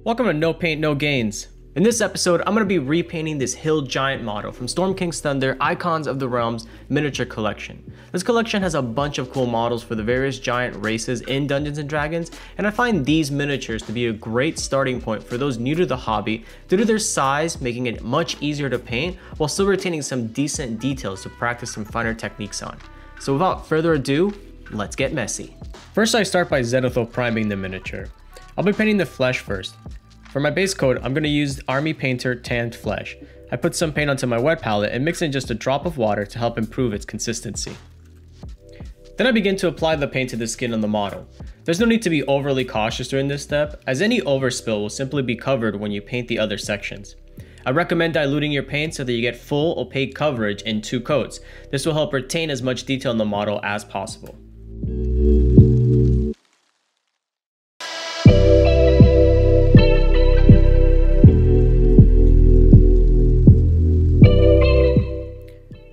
Welcome to No Paint, No Gains. In this episode, I'm going to be repainting this hill giant model from Storm King's Thunder Icons of the Realms miniature collection. This collection has a bunch of cool models for the various giant races in Dungeons & Dragons, and I find these miniatures to be a great starting point for those new to the hobby due to their size making it much easier to paint while still retaining some decent details to practice some finer techniques on. So without further ado, let's get messy. First I start by zenithal priming the miniature. I'll be painting the flesh first. For my base coat, I'm going to use Army Painter Tanned Flesh. I put some paint onto my wet palette and mix in just a drop of water to help improve its consistency. Then I begin to apply the paint to the skin on the model. There's no need to be overly cautious during this step, as any overspill will simply be covered when you paint the other sections. I recommend diluting your paint so that you get full opaque coverage in 2 coats. This will help retain as much detail in the model as possible.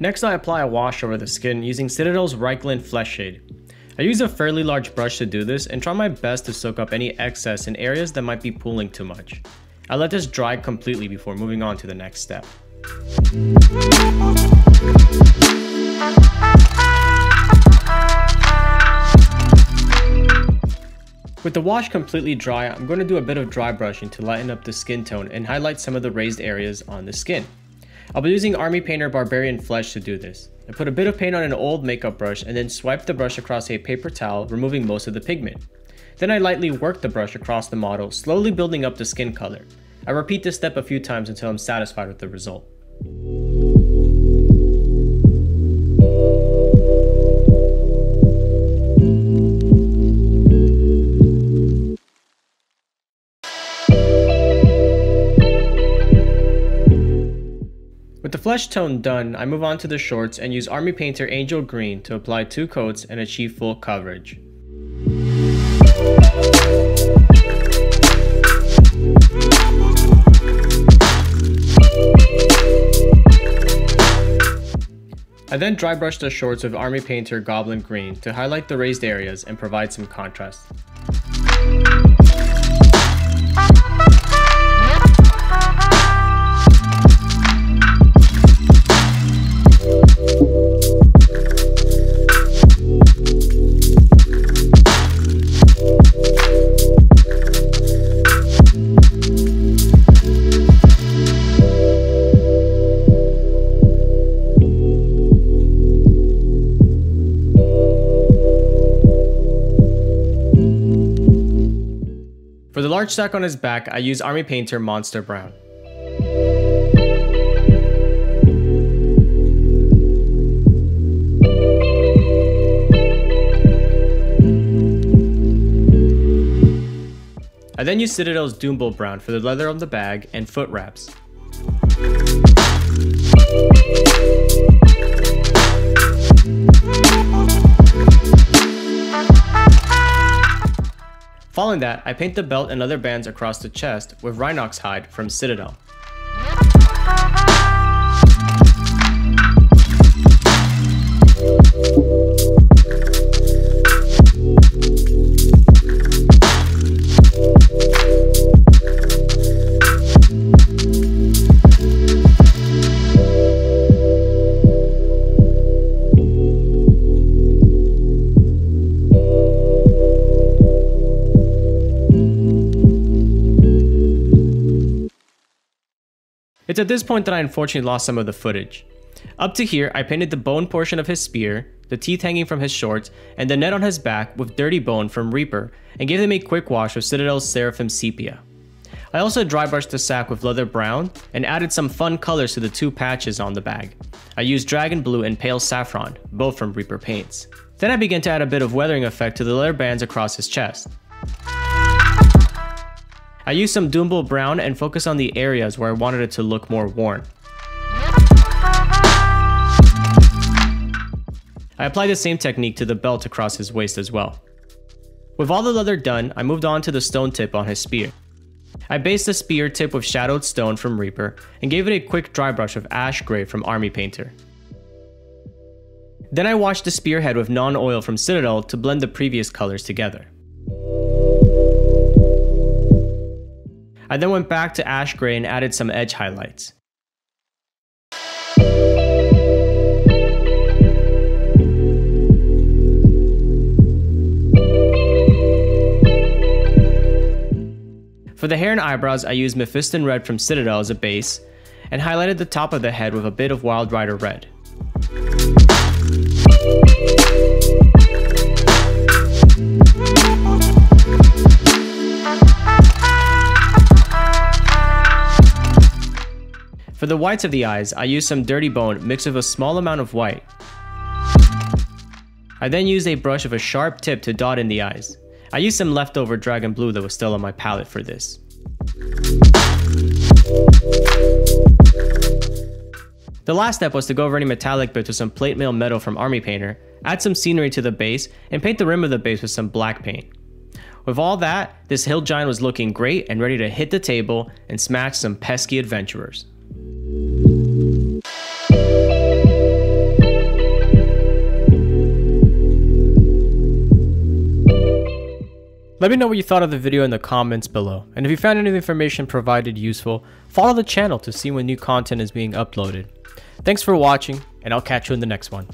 Next, I apply a wash over the skin using Citadel's Reichland Flesh Shade. I use a fairly large brush to do this and try my best to soak up any excess in areas that might be pooling too much. I let this dry completely before moving on to the next step. With the wash completely dry, I'm going to do a bit of dry brushing to lighten up the skin tone and highlight some of the raised areas on the skin. I'll be using Army Painter Barbarian Flesh to do this. I put a bit of paint on an old makeup brush and then swipe the brush across a paper towel, removing most of the pigment. Then I lightly work the brush across the model, slowly building up the skin color. I repeat this step a few times until I'm satisfied with the result. With the flesh tone done, I move on to the shorts and use Army Painter Angel Green to apply 2 coats and achieve full coverage. I then dry brush the shorts with Army Painter Goblin Green to highlight the raised areas and provide some contrast. For the large sack on his back, I use Army Painter Monster Brown. I then use Citadel's Doombull Brown for the leather on the bag and foot wraps. Following that, I paint the belt and other bands across the chest with Rhinox hide from Citadel. It's at this point that I unfortunately lost some of the footage. Up to here, I painted the bone portion of his spear, the teeth hanging from his shorts, and the net on his back with dirty bone from Reaper, and gave them a quick wash with Citadel's Seraphim Sepia. I also dry brushed the sack with leather brown, and added some fun colors to the 2 patches on the bag. I used Dragon Blue and Pale Saffron, both from Reaper Paints. Then I began to add a bit of weathering effect to the leather bands across his chest. I used some Doombull Brown and focused on the areas where I wanted it to look more worn. I applied the same technique to the belt across his waist as well. With all the leather done, I moved on to the stone tip on his spear. I based the spear tip with shadowed stone from Reaper and gave it a quick dry brush of ash gray from Army Painter. Then I washed the spearhead with non-oil from Citadel to blend the previous colors together. I then went back to ash gray and added some edge highlights. For the hair and eyebrows, I used Mephiston Red from Citadel as a base, and highlighted the top of the head with a bit of Wild Rider Red. For the whites of the eyes, I used some Dirty Bone mixed with a small amount of white. I then used a brush of a sharp tip to dot in the eyes. I used some leftover Dragon Blue that was still on my palette for this. The last step was to go over any metallic bits with some plate mail metal from Army Painter, add some scenery to the base, and paint the rim of the base with some black paint. With all that, this hill giant was looking great and ready to hit the table and smash some pesky adventurers. Let me know what you thought of the video in the comments below, and if you found any of the information provided useful, follow the channel to see when new content is being uploaded. Thanks for watching, and I'll catch you in the next one.